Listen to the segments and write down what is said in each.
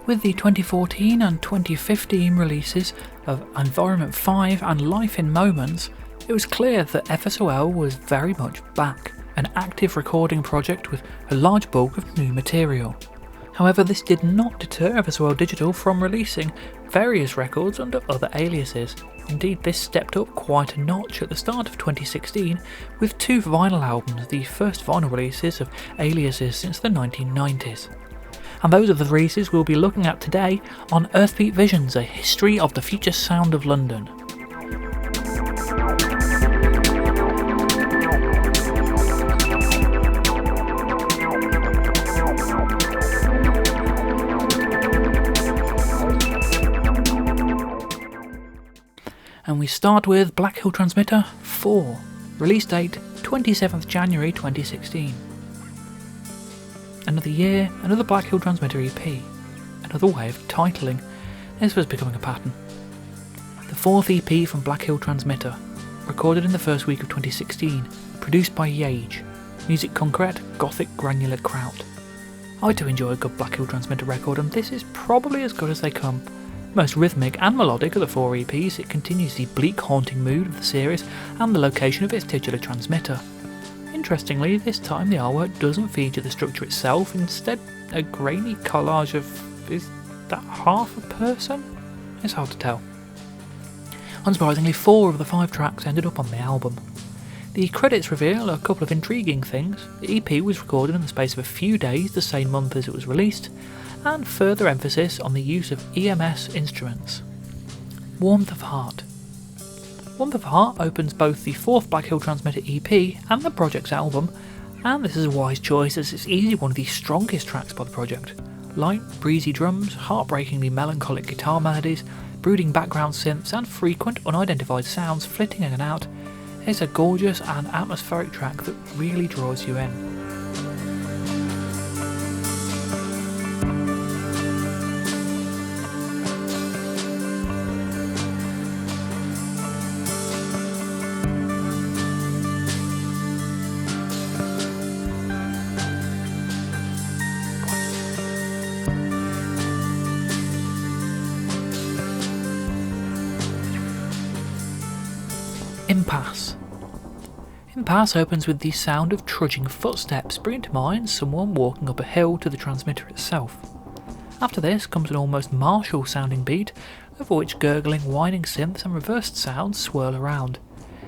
With the 2014 and 2015 releases of Environment 5 and Life in Moments, it was clear that FSOL was very much back, an active recording project with a large bulk of new material. However, this did not deter FSOL Digital from releasing various records under other aliases. Indeed, this stepped up quite a notch at the start of 2016 with 2 vinyl albums, the first vinyl releases of aliases since the 1990s. And those are the releases we'll be looking at today on Earthbeat Visions, a history of the future sound of London. And we start with Blackhill Transmitter 4, release date 27th January 2016. Another year, another Blackhill Transmitter EP, another way of titling. This was becoming a pattern. The 4th EP from Blackhill Transmitter, recorded in the first week of 2016, produced by Yage, music concrete, gothic granular kraut. I do enjoy a good Blackhill Transmitter record, and this is probably as good as they come. Most rhythmic and melodic of the 4 EPs, it continues the bleak haunting mood of the series and the location of its titular transmitter. Interestingly, this time the artwork doesn't feature the structure itself, instead a grainy collage of... is that half a person? It's hard to tell. Unsurprisingly, 4 of the 5 tracks ended up on the album. The credits reveal a couple of intriguing things. The EP was recorded in the space of a few days the same month as it was released, and further emphasis on the use of EMS instruments. Warmth of Heart. Warmth of Heart opens both the 4th Blackhill Transmitter EP and the project's album, and this is a wise choice as it's easily one of the strongest tracks by the project. Light, breezy drums, heartbreakingly melancholic guitar melodies, brooding background synths, and frequent unidentified sounds flitting in and out. It's a gorgeous and atmospheric track that really draws you in. Impasse opens with the sound of trudging footsteps, bringing to mind someone walking up a hill to the transmitter itself. After this comes an almost martial sounding beat, over which gurgling, whining synths and reversed sounds swirl around.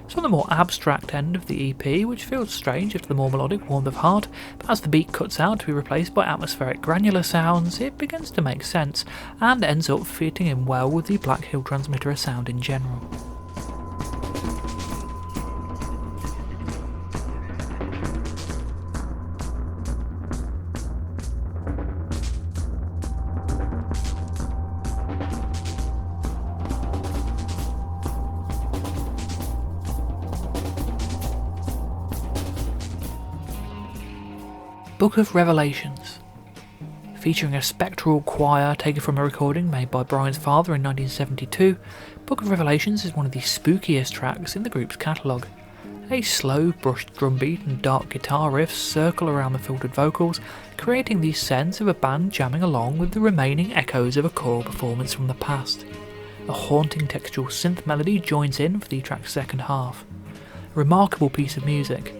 It's on the more abstract end of the EP, which feels strange after the more melodic Warmth of Heart, but as the beat cuts out to be replaced by atmospheric granular sounds, it begins to make sense, and ends up fitting in well with the Blackhill Transmitter sound in general. Book of Revelations. Featuring a spectral choir taken from a recording made by Brian's father in 1972, Book of Revelations is one of the spookiest tracks in the group's catalogue. A slow, brushed drum beat and dark guitar riffs circle around the filtered vocals, creating the sense of a band jamming along with the remaining echoes of a choral performance from the past. A haunting textual synth melody joins in for the track's second half. A remarkable piece of music.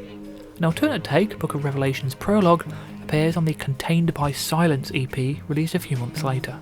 An alternate take, Book of Revelations Prologue, appears on the Contained by Silence EP released a few months later.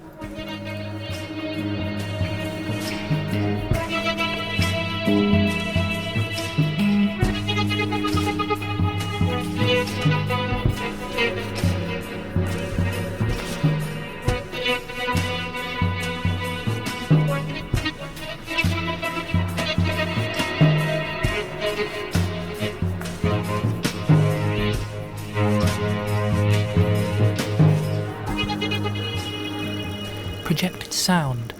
Projected Sound.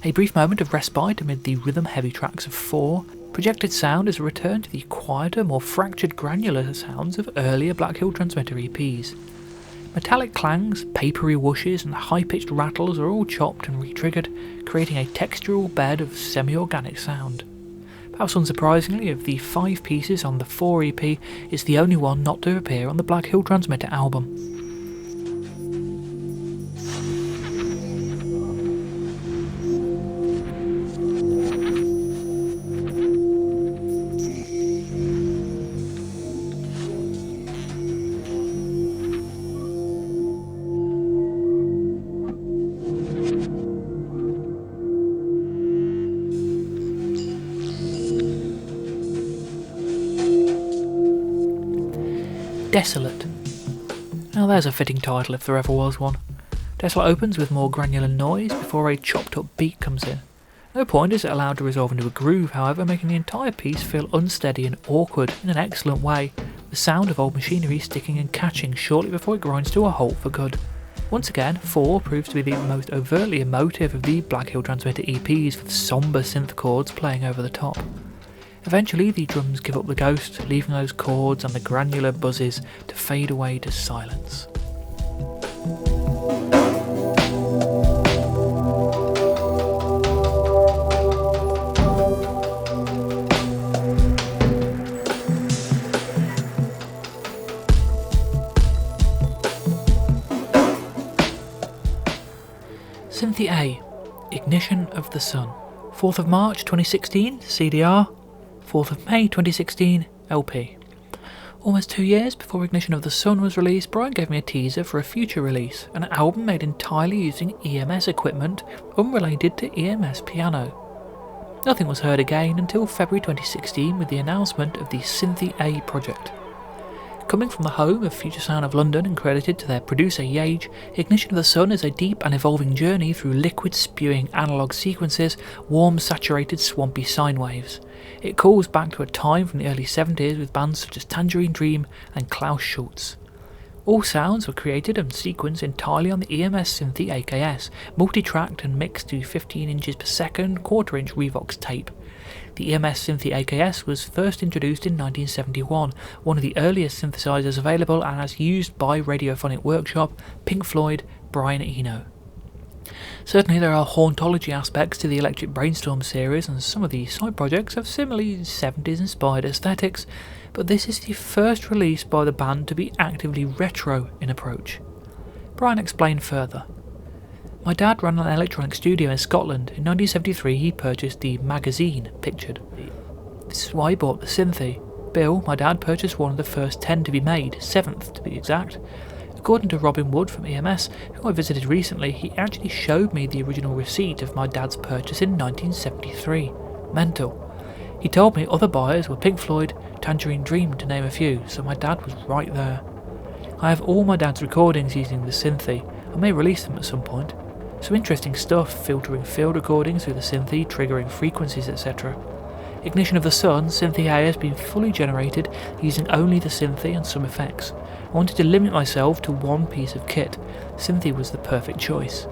A brief moment of respite amid the rhythm-heavy tracks of 4, Projected Sound is a return to the quieter, more fractured granular sounds of earlier Blackhill Transmitter EPs. Metallic clangs, papery whooshes and high-pitched rattles are all chopped and re-triggered, creating a textural bed of semi-organic sound. Perhaps unsurprisingly, of the 5 pieces on the 4 EP, it's the only one not to appear on the Blackhill Transmitter album. Desolate. Now there's a fitting title if there ever was one. Desolate opens with more granular noise before a chopped up beat comes in. No point is it allowed to resolve into a groove, however, making the entire piece feel unsteady and awkward in an excellent way, the sound of old machinery sticking and catching shortly before it grinds to a halt for good. Once again, 4 proves to be the most overtly emotive of the Blackhill Transmitter EPs, with sombre synth chords playing over the top. Eventually the drums give up the ghost, leaving those chords and the granular buzzes to fade away to silence. Synthi A, Ignition of the Sun. 4th of March 2016, CDR. 4th of May 2016, LP. Almost 2 years before Ignition of the Sun was released, Brian gave me a teaser for a future release, an album made entirely using EMS equipment unrelated to EMS piano. Nothing was heard again until February 2016 with the announcement of the Synthi A project. Coming from the home of Future Sound of London and credited to their producer Yage, Ignition of the Sun is a deep and evolving journey through liquid-spewing analogue sequences, warm, saturated, swampy sine waves. It calls back to a time from the early 70s with bands such as Tangerine Dream and Klaus Schulze. All sounds were created and sequenced entirely on the EMS Synthi AKS, multi-tracked and mixed to 15 inches per second, quarter-inch Revox tape. The EMS Synthi AKS was first introduced in 1971, one of the earliest synthesizers available and as used by Radiophonic Workshop, Pink Floyd, Brian Eno. Certainly there are hauntology aspects to the Electric Brainstorm series, and some of the side projects have similarly 70s inspired aesthetics, but this is the first release by the band to be actively retro in approach. Brian explained further. My dad ran an electronic studio in Scotland. In 1973 he purchased the magazine pictured. This is why he bought the Synthi. Bill, my dad, purchased one of the first 10 to be made, 7th to be exact. According to Robin Wood from EMS, who I visited recently, he actually showed me the original receipt of my dad's purchase in 1973. Mental. He told me other buyers were Pink Floyd, Tangerine Dream to name a few, so my dad was right there. I have all my dad's recordings using the Synthi. I may release them at some point. Some interesting stuff, filtering field recordings through the Synthi, triggering frequencies, etc. Ignition of the Sun, Synthi A has been fully generated using only the Synthi and some effects. I wanted to limit myself to one piece of kit. Synthi was the perfect choice.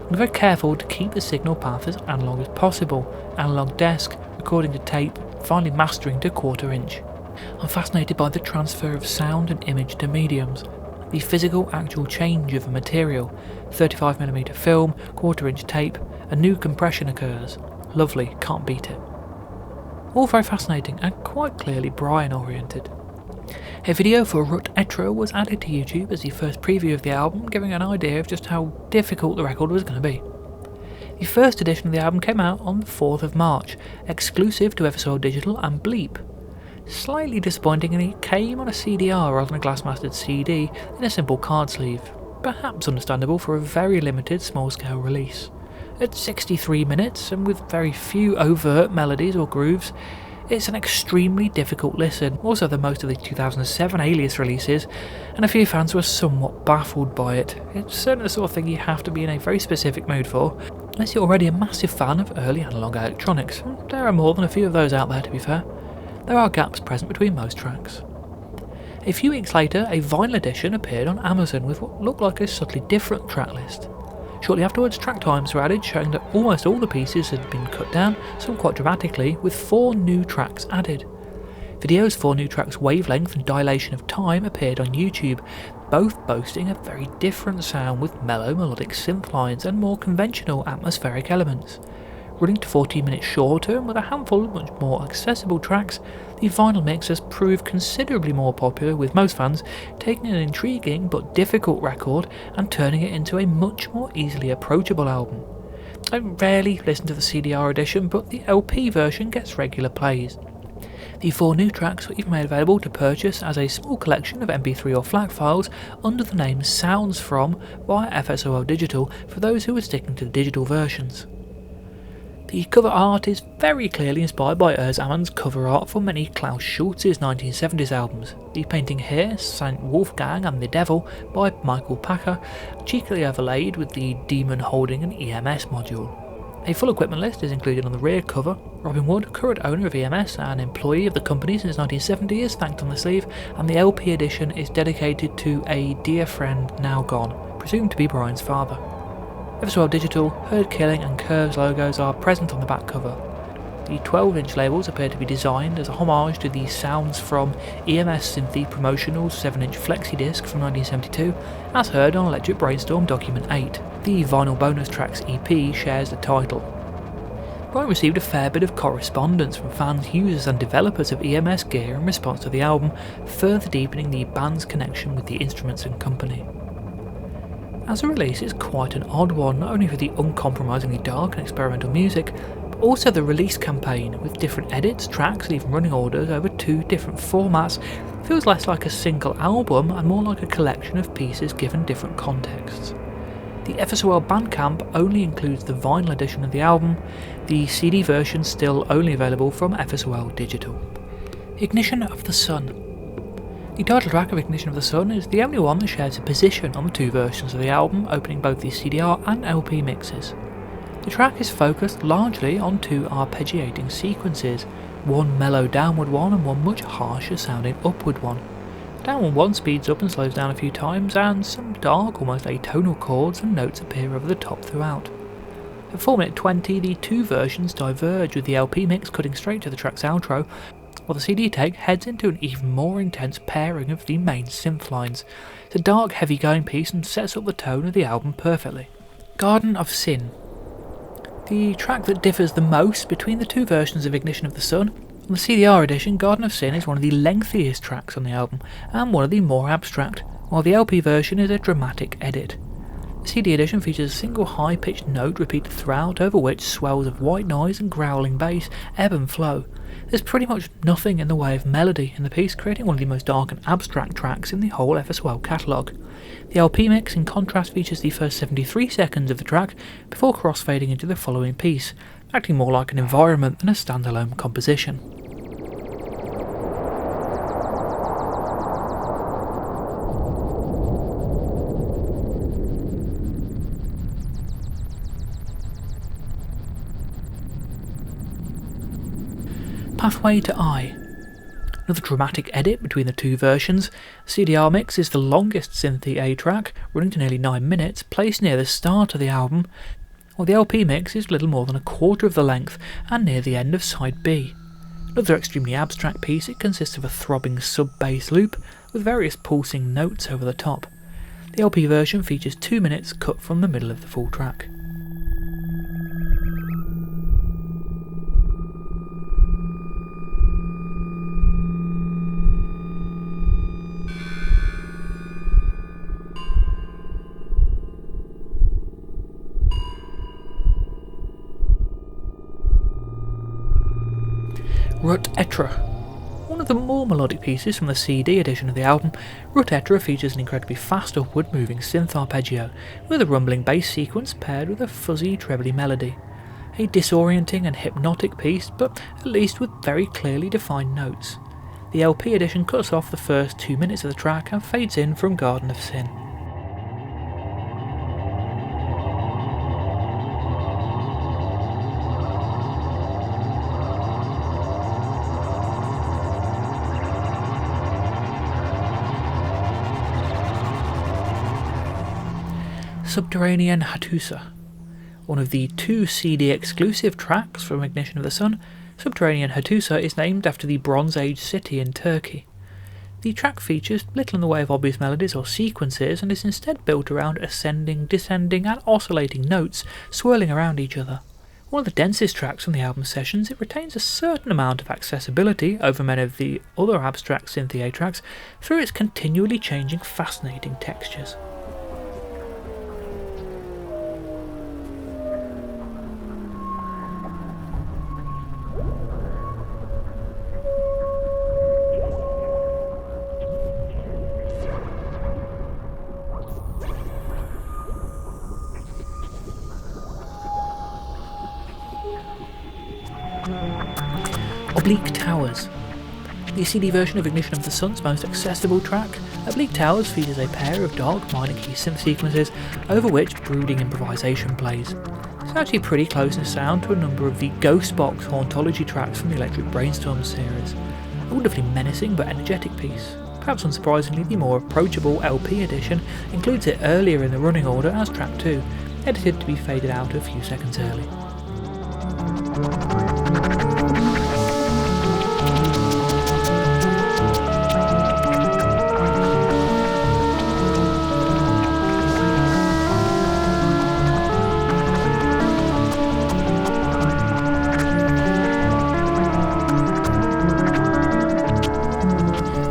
I'm very careful to keep the signal path as analog as possible, analog desk, recording to tape, finally mastering to quarter-inch. I'm fascinated by the transfer of sound and image to mediums. The physical actual change of a material, 35mm film, quarter-inch tape, a new compression occurs. Lovely, can't beat it. All very fascinating and quite clearly Brian oriented. A video for Rut Etro was added to YouTube as the first preview of the album, giving an idea of just how difficult the record was going to be. The first edition of the album came out on the 4th of March, exclusive to Eversoil Digital and Bleep. Slightly disappointingly, it came on a CDR rather than a glass-mastered CD in a simple card sleeve, perhaps understandable for a very limited small-scale release. At 63 minutes, and with very few overt melodies or grooves, it's an extremely difficult listen, more so than most of the 2007 Alias releases, and a few fans were somewhat baffled by it. It's certainly the sort of thing you have to be in a very specific mood for, unless you're already a massive fan of early analogue electronics. There are more than a few of those out there, to be fair. There are gaps present between most tracks. A few weeks later, a vinyl edition appeared on Amazon with what looked like a subtly different track list. Shortly afterwards, track times were added, showing that almost all the pieces had been cut down, some quite dramatically, with 4 new tracks added. Videos for new tracks' wavelength and dilation of time appeared on YouTube, both boasting a very different sound with mellow melodic synth lines and more conventional atmospheric elements. Running to 14 minutes shorter and with a handful of much more accessible tracks, the vinyl mix has proved considerably more popular, with most fans taking an intriguing but difficult record and turning it into a much more easily approachable album. I rarely listen to the CDR edition, but the LP version gets regular plays. The 4 new tracks were even made available to purchase as a small collection of MP3 or FLAC files under the name Sounds From via FSOL Digital for those who were sticking to the digital versions. The cover art is very clearly inspired by Urs Amann's cover art for many Klaus Schulze's 1970s albums. The painting here, Saint Wolfgang and the Devil by Michael Packer, cheekily overlaid with the demon holding an EMS module. A full equipment list is included on the rear cover. Robin Wood, current owner of EMS and employee of the company since 1970, is thanked on the sleeve, and the LP edition is dedicated to a dear friend now gone, presumed to be Brian's father. Everswell Digital, Herd Killing and Curves logos are present on the back cover. The 12-inch labels appear to be designed as a homage to the sounds from EMS Synthi Promotional's 7-inch flexi disc from 1972, as heard on Electric Brainstorm Document 8. The Vinyl Bonus Tracks EP shares the title. Brian received a fair bit of correspondence from fans, users and developers of EMS gear in response to the album, further deepening the band's connection with the instruments and company. As a release, it's quite an odd one, not only for the uncompromisingly dark and experimental music, but also the release campaign, with different edits, tracks and even running orders over 2 different formats. It feels less like a single album and more like a collection of pieces given different contexts. The FSOL Bandcamp only includes the vinyl edition of the album, the CD version still only available from FSOL Digital. Ignition of the Sun. The title track of Ignition of the Sun is the only one that shares a position on the 2 versions of the album, opening both the CDR and LP mixes. The track is focused largely on 2 arpeggiating sequences, one mellow downward one and one much harsher sounding upward one. The downward one speeds up and slows down a few times, and some dark, almost atonal chords and notes appear over the top throughout. At 4 minutes 20, the 2 versions diverge, with the LP mix cutting straight to the track's outro, while the CD take heads into an even more intense pairing of the main synth lines. It's a dark, heavy-going piece and sets up the tone of the album perfectly. Garden of Sin. The track that differs the most between the 2 versions of Ignition of the Sun. On the CDR edition, Garden of Sin is one of the lengthiest tracks on the album, and one of the more abstract, while the LP version is a dramatic edit. The CD edition features a single high-pitched note repeated throughout, over which swells of white noise and growling bass ebb and flow. There's pretty much nothing in the way of melody in the piece, creating one of the most dark and abstract tracks in the whole FSOL catalogue. The LP mix, in contrast, features the first 73 seconds of the track before cross-fading into the following piece, acting more like an environment than a standalone composition. Pathway to I. Another dramatic edit between the 2 versions. CDR mix is the longest Synthi A track, running to nearly 9 minutes, placed near the start of the album, while the LP mix is little more than a quarter of the length and near the end of side B. Another extremely abstract piece, it consists of a throbbing sub-bass loop with various pulsing notes over the top. The LP version features 2 minutes cut from the middle of the full track. Rut Etra. One of the more melodic pieces from the CD edition of the album, Rut Etra features an incredibly fast upward moving synth arpeggio, with a rumbling bass sequence paired with a fuzzy trebly melody. A disorienting and hypnotic piece, but at least with very clearly defined notes. The LP edition cuts off the first 2 minutes of the track and fades in from Garden of Sin. Subterranean Hattusa. One of the 2 CD exclusive tracks from Ignition of the Sun, Subterranean Hattusa is named after the Bronze Age city in Turkey. The track features little in the way of obvious melodies or sequences and is instead built around ascending, descending and oscillating notes swirling around each other. One of the densest tracks from the album sessions, it retains a certain amount of accessibility over many of the other abstract Synthi A tracks through its continually changing, fascinating textures. Oblique Towers. The CD version of Ignition of the Sun's most accessible track, Oblique Towers features a pair of dark minor key synth sequences over which brooding improvisation plays. It's actually pretty close in sound to a number of the Ghostbox Hauntology tracks from the Electric Brainstorm series. A wonderfully menacing but energetic piece. Perhaps unsurprisingly, the more approachable LP edition includes it earlier in the running order as track 2, edited to be faded out a few seconds early.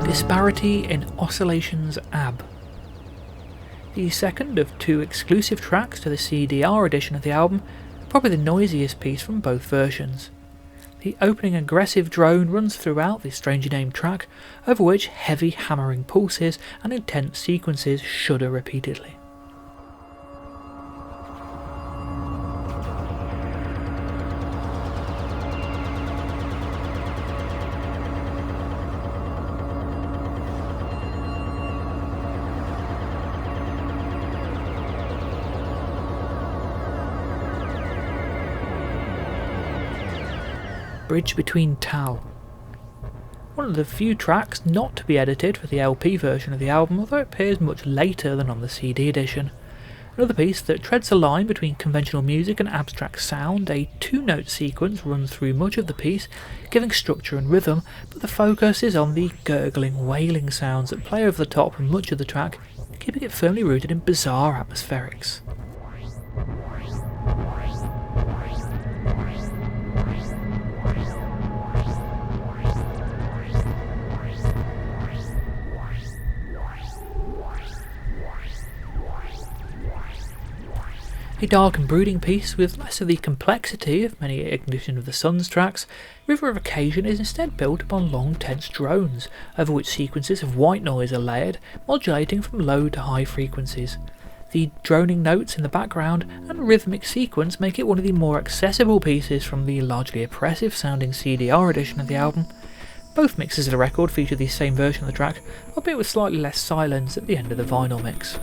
Disparity in Oscillations AB. The second of two exclusive tracks to the CDR edition of the album, probably the noisiest piece from both versions. The opening aggressive drone runs throughout the strangely named track, over which heavy hammering pulses and intense sequences shudder repeatedly. Bridge Between Tau. One of the few tracks not to be edited for the LP version of the album, although it appears much later than on the CD edition. Another piece that treads a line between conventional music and abstract sound. A two-note sequence runs through much of the piece, giving structure and rhythm, but the focus is on the gurgling, wailing sounds that play over the top of much of the track, keeping it firmly rooted in bizarre atmospherics. A dark and brooding piece with less of the complexity of many Ignition of the Sun's tracks, River of Occasion is instead built upon long tense drones, over which sequences of white noise are layered, modulating from low to high frequencies. The droning notes in the background and rhythmic sequence make it one of the more accessible pieces from the largely oppressive sounding CDR edition of the album. Both mixes of the record feature the same version of the track, albeit with slightly less silence at the end of the vinyl mix.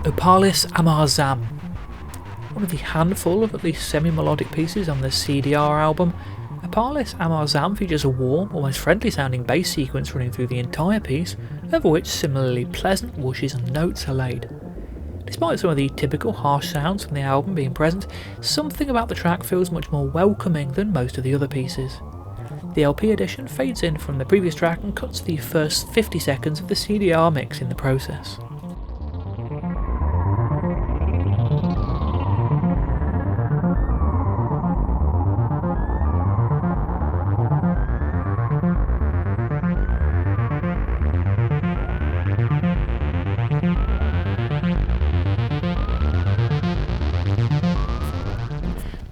Opalis Amar Zam. One of the handful of at least semi-melodic pieces on the CDR album, Opalis Amar Zam features a warm, almost friendly sounding bass sequence running through the entire piece, over which similarly pleasant whooshes and notes are laid. Despite some of the typical harsh sounds from the album being present, something about the track feels much more welcoming than most of the other pieces. The LP edition fades in from the previous track and cuts the first 50 seconds of the CDR mix in the process.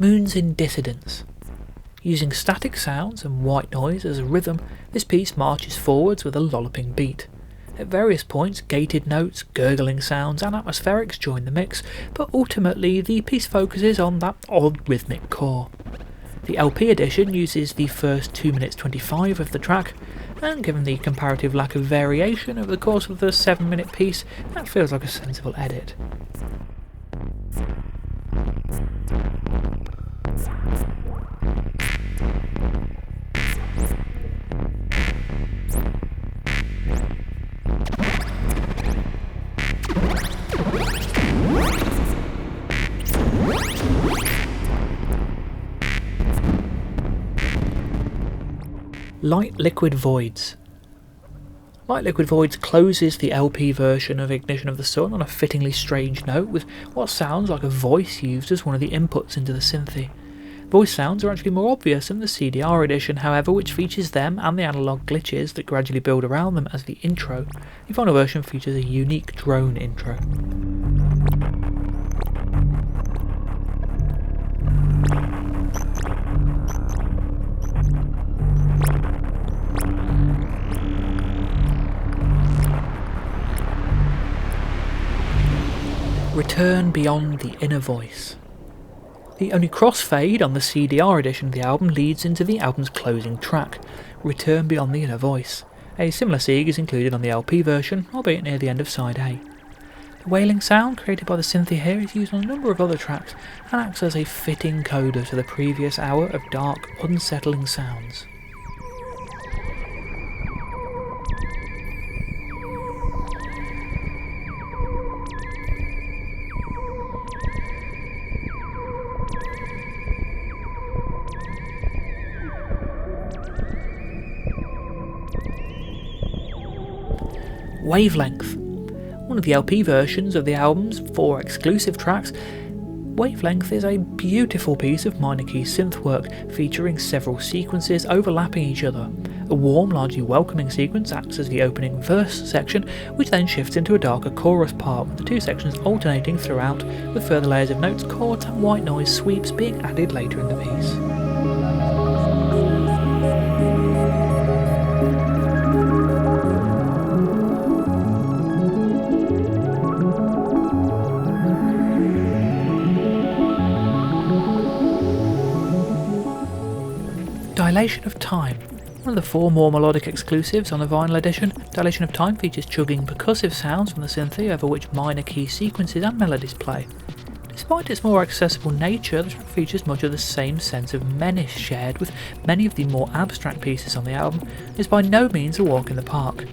Moons in Dissidence. Using static sounds and white noise as a rhythm, this piece marches forwards with a lolloping beat. At various points, gated notes, gurgling sounds and atmospherics join the mix, but ultimately the piece focuses on that odd rhythmic core. The LP edition uses the first 2 minutes 25 of the track, and given the comparative lack of variation over the course of the 7-minute piece, that feels like a sensible edit. Light Liquid Voids. Light Liquid Voids closes the LP version of Ignition of the Sun on a fittingly strange note with what sounds like a voice used as one of the inputs into the Synthi. Voice sounds are actually more obvious in the CDR edition, however, which features them and the analogue glitches that gradually build around them as the intro. The final version features a unique drone intro. Return Beyond the Inner Voice. The only crossfade on the CDR edition of the album leads into the album's closing track, Return Beyond the Inner Voice. A similar sieg is included on the LP version, albeit near the end of side A. The wailing sound created by the Synthi A is used on a number of other tracks and acts as a fitting coda to the previous hour of dark, unsettling sounds. Wavelength. One of the LP versions of the album's 4 exclusive tracks, Wavelength is a beautiful piece of minor key synth work featuring several sequences overlapping each other. A warm, largely welcoming sequence acts as the opening verse section, which then shifts into a darker chorus part, with the two sections alternating throughout, with further layers of notes, chords and white noise sweeps being added later in the piece. Dilation of Time. One of the 4 more melodic exclusives on the vinyl edition, Dilation of Time features chugging percussive sounds from the Synthi over which minor key sequences and melodies play. Despite its more accessible nature, the track features much of the same sense of menace shared with many of the more abstract pieces on the album, and is by no means a walk in the park.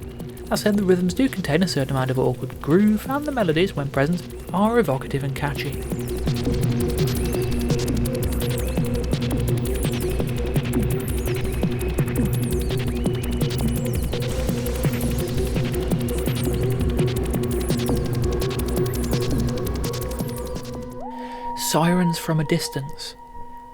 That said, the rhythms do contain a certain amount of awkward groove, and the melodies, when present, are evocative and catchy. Sirens from a Distance.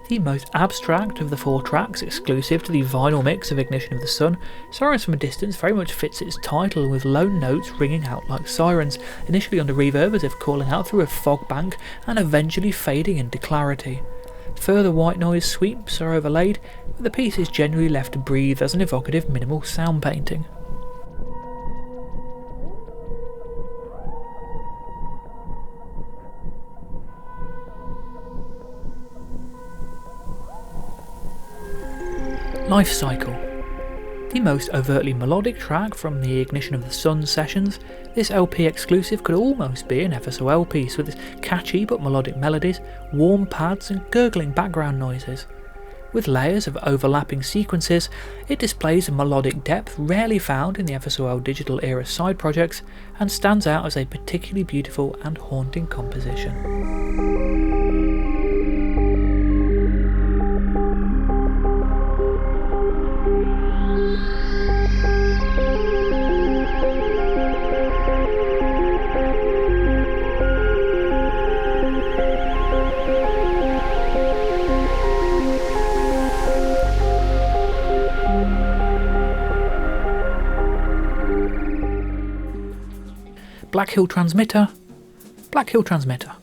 The most abstract of the 4 tracks exclusive to the vinyl mix of Ignition of the Sun, Sirens from a Distance very much fits its title, with lone notes ringing out like sirens, initially under reverb as if calling out through a fog bank and eventually fading into clarity. Further white noise sweeps are overlaid, but the piece is generally left to breathe as an evocative minimal sound painting. Life Cycle. The most overtly melodic track from the Ignition of the Sun sessions, this LP exclusive could almost be an FSOL piece with its catchy but melodic melodies, warm pads and gurgling background noises. With layers of overlapping sequences, it displays a melodic depth rarely found in the FSOL digital era side projects and stands out as a particularly beautiful and haunting composition. Blackhill Transmitter. Blackhill Transmitter.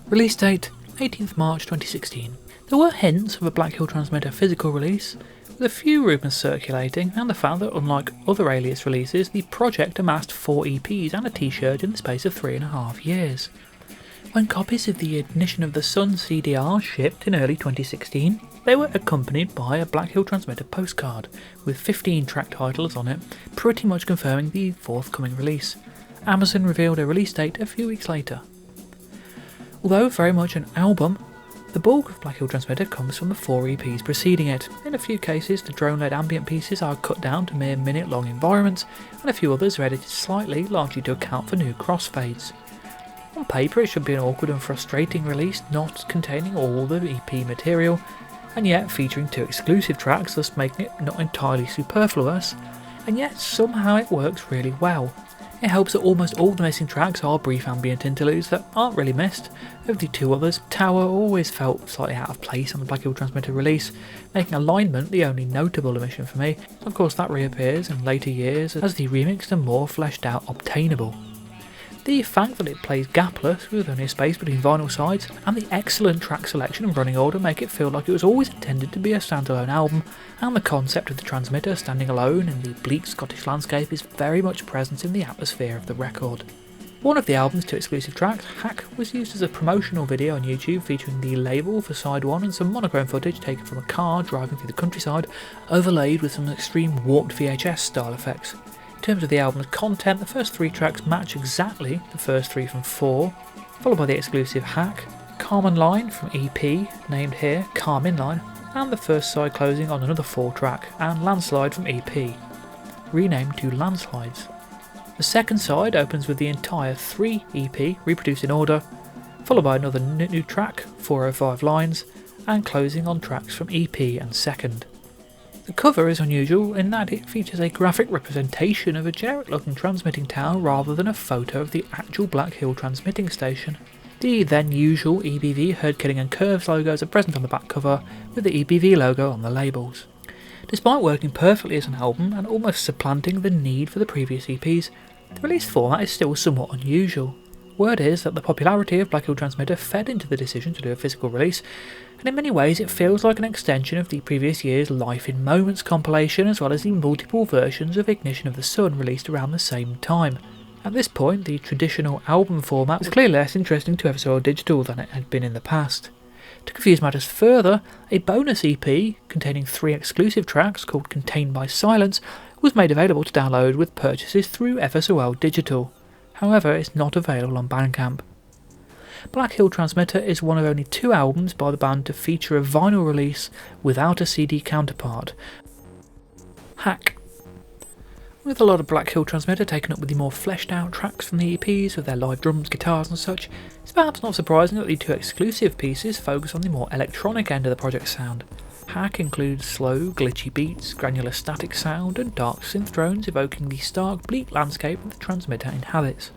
Release date 18th March 2016. There were hints of a Blackhill Transmitter physical release, with a few rumours circulating, and the fact that unlike other Alias releases, the project amassed 4 EPs and a t-shirt in the space of 3.5 years. When copies of the Ignition of the Sun CDR shipped in early 2016, they were accompanied by a Blackhill Transmitter postcard, with 15 track titles on it, pretty much confirming the forthcoming release. Amazon revealed a release date a few weeks later. Although very much an album, the bulk of Blackhill Transmitter comes from the 4 EPs preceding it. In a few cases, the drone-led ambient pieces are cut down to mere minute-long environments, and a few others are edited slightly, largely to account for new crossfades. On paper, it should be an awkward and frustrating release, not containing all the EP material, and yet featuring 2 exclusive tracks, thus making it not entirely superfluous, and yet somehow it works really well. It helps that almost all the missing tracks are brief ambient interludes that aren't really missed. Of the 2 others, Tower always felt slightly out of place on the Blackhill Transmitter release, making Alignment the only notable omission for me. Of course, that reappears in later years as the remixed and more fleshed out Obtainable. The fact that it plays gapless with only a space between vinyl sides, and the excellent track selection and running order make it feel like it was always intended to be a standalone album, and the concept of the transmitter standing alone in the bleak Scottish landscape is very much present in the atmosphere of the record. One of the album's 2 exclusive tracks, Hack, was used as a promotional video on YouTube featuring the label for side 1 and some monochrome footage taken from a car driving through the countryside, overlaid with some extreme warped VHS style effects. In terms of the album's content, the first 3 tracks match exactly the first 3 from 4, followed by the exclusive Hack, Carmen Line from EP, named here Carmen Line, and the first side closing on another 4 track, and Landslide from EP, renamed to Landslides. The second side opens with the entire 3 EP reproduced in order, followed by another new track, 405 Lines, and closing on tracks from EP and Second. The cover is unusual in that it features a graphic representation of a generic looking transmitting tower rather than a photo of the actual Blackhill transmitting station. The then usual EBV, Herd Killing and Curves logos are present on the back cover, with the EBV logo on the labels. Despite working perfectly as an album and almost supplanting the need for the previous EPs, the release format is still somewhat unusual. Word is that the popularity of Blackhill Transmitter fed into the decision to do a physical release, and in many ways it feels like an extension of the previous year's Life in Moments compilation, as well as the multiple versions of Ignition of the Sun released around the same time. At this point, the traditional album format was clearly less interesting to Eversoil Digital than it had been in the past. To confuse matters further, a bonus EP containing 3 exclusive tracks called Contained by Silence was made available to download with purchases through Eversoil Digital. However, it's not available on Bandcamp. Blackhill Transmitter is one of only 2 albums by the band to feature a vinyl release without a CD counterpart. Hack. With a lot of Blackhill Transmitter taken up with the more fleshed out tracks from the EPs with their live drums, guitars and such, it's perhaps not surprising that the 2 exclusive pieces focus on the more electronic end of the project's sound. Hack includes slow, glitchy beats, granular static sound and dark synth drones evoking the stark, bleak landscape that the transmitter inhabits.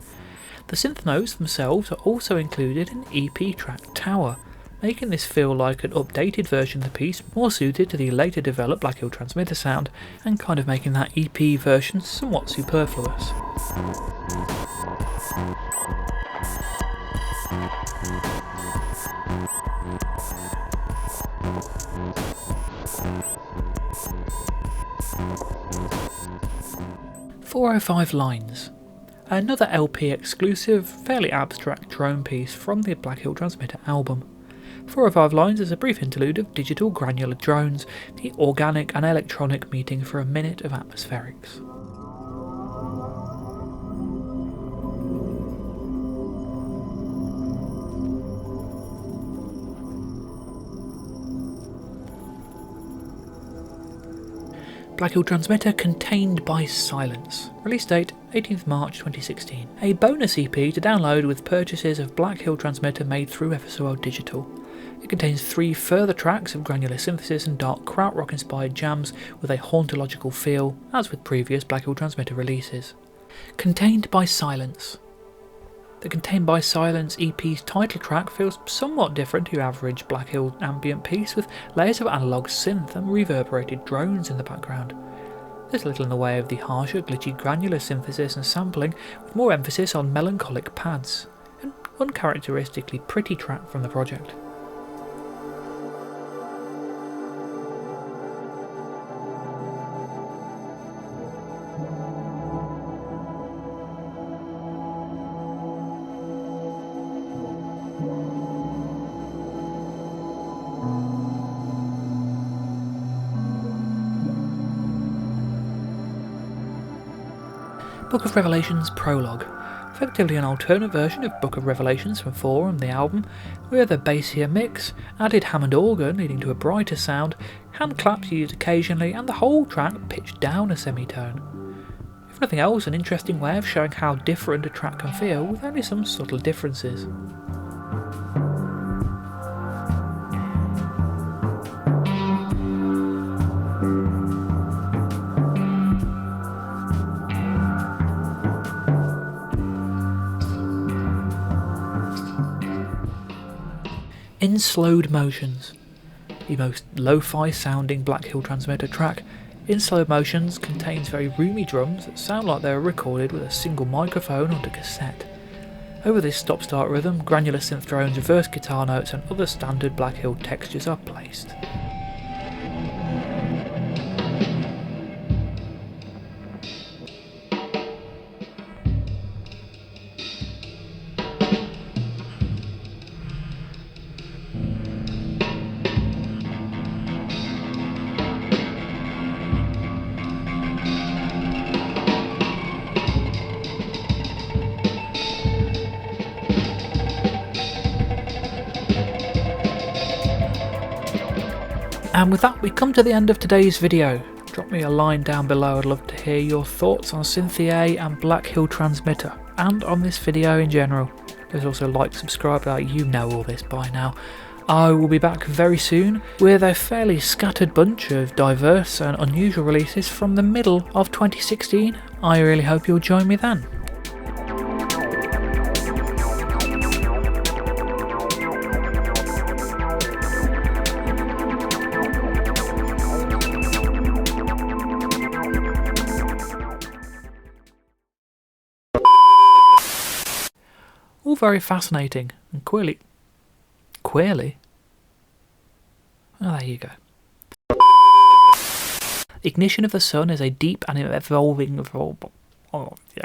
The synth notes themselves are also included in EP track Tower, making this feel like an updated version of the piece more suited to the later developed Blackhill Transmitter sound, and kind of making that EP version somewhat superfluous. "405 Lines", another LP exclusive, fairly abstract drone piece from the Blackhill Transmitter album. 405 Lines is a brief interlude of digital granular drones, the organic and electronic meeting for a minute of atmospherics. Blackhill Transmitter Contained by Silence. Release date 18th March 2016. A bonus EP to download with purchases of Blackhill Transmitter made through Eversoil Digital. It contains 3 further tracks of granular synthesis and dark krautrock inspired jams with a hauntological feel, as with previous Blackhill Transmitter releases. Contained by Silence. The Contained by Silence EP's title track feels somewhat different to your average Blackhill ambient piece, with layers of analogue synth and reverberated drones in the background. There's little in the way of the harsher, glitchy granular synthesis and sampling, with more emphasis on melancholic pads. An uncharacteristically pretty track from the project. Book of Revelations Prologue, effectively an alternate version of Book of Revelations from 4 on the album, with a bassier mix, added Hammond organ leading to a brighter sound, hand claps used occasionally, and the whole track pitched down a semitone. If nothing else, an interesting way of showing how different a track can feel with only some subtle differences. In Slowed Motions, the most lo-fi sounding Blackhill Transmitter track. In Slowed Motions contains very roomy drums that sound like they were recorded with a single microphone onto cassette. Over this stop-start rhythm, granular synth drones, reverse guitar notes and other standard Blackhill textures are placed. And with that, we come to the end of today's video. Drop me a line down below, I'd love to hear your thoughts on Synthi A and Blackhill Transmitter, and on this video in general. There's also like, subscribe, you know all this by now. I will be back very soon with a fairly scattered bunch of diverse and unusual releases from the middle of 2016. I really hope you'll join me then. All very fascinating and queerly. Oh, there you go. Ignition of the Sun is a deep and evolving. Oh, yeah.